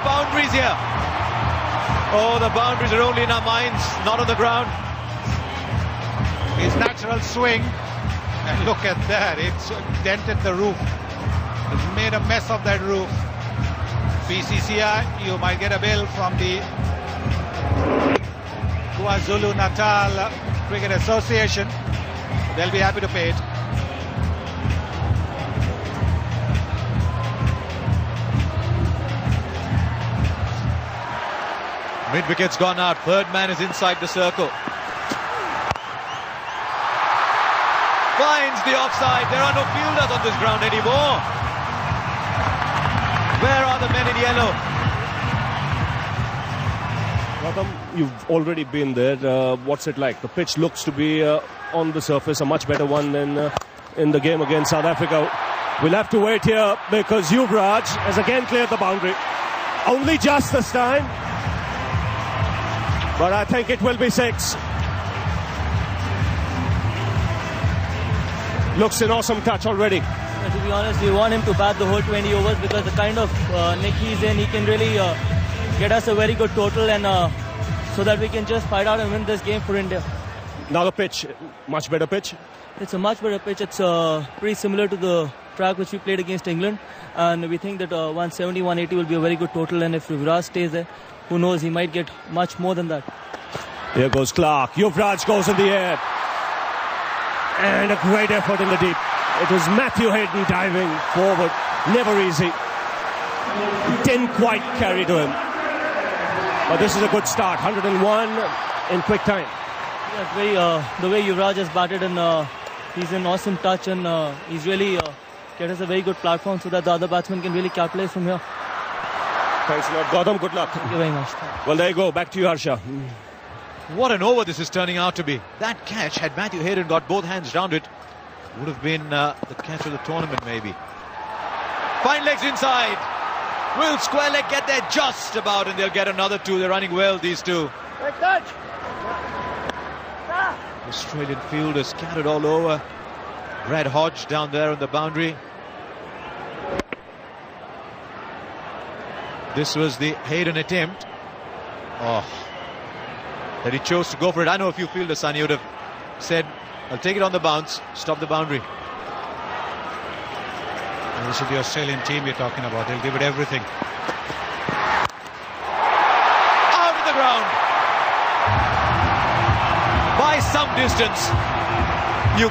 boundaries here. Oh, the boundaries are only in our minds, not on the ground. His natural swing, and look at that, it's dented the roof. It's made a mess of that roof. BCCI, you might get a bill from the KwaZulu-Natal Cricket Association. They'll be happy to pay it. Mid-wicket's gone out. Third man is inside the circle. Finds the offside. There are no fielders on this ground anymore. Where are the men in yellow? Gautam, you've already been there. What's it like? The pitch looks to be on the surface a much better one than in the game against South Africa. We'll have to wait here because Yuvraj has again cleared the boundary. Only just this time. But I think it will be 6. Looks an awesome touch already. To be honest, we want him to bat the whole 20 overs because the kind of nick he's in, he can really get us a very good total, and so that we can just fight out and win this game for India. Now the pitch, much better pitch. It's a much better pitch. It's pretty similar to the track which we played against England, and we think that 170, 180 will be a very good total, and if Yuvraj stays there, who knows, he might get much more than that. Here goes Clark. Yuvraj goes in the air. And a great effort in the deep. It was Matthew Hayden diving forward. Never easy. Didn't quite carry to him. But this is a good start. 101 in quick time. Yeah, very, the way Yuvraj has batted, and he's an awesome touch, and he's really get us a very good platform so that the other batsmen can really capitalize from here. Thanks a lot, Gautam. Good luck. Thank you very much. Well, there you go. Back to you, Harsha. What an over this is turning out to be. That catch, had Matthew Hayden got both hands round it, would have been the catch of the tournament maybe. Fine legs inside. Will square leg get there just about, and they'll get another 2. They're running well, these two. Australian fielders scattered all over. Brad Hodge down there on the boundary. This was the Hayden attempt. Oh, that he chose to go for it. I know a few fielders, Sunny, would have said, I'll take it on the bounce, stop the boundary. And this is the Australian team you're talking about. They'll give it everything. Out of the ground. By some distance. You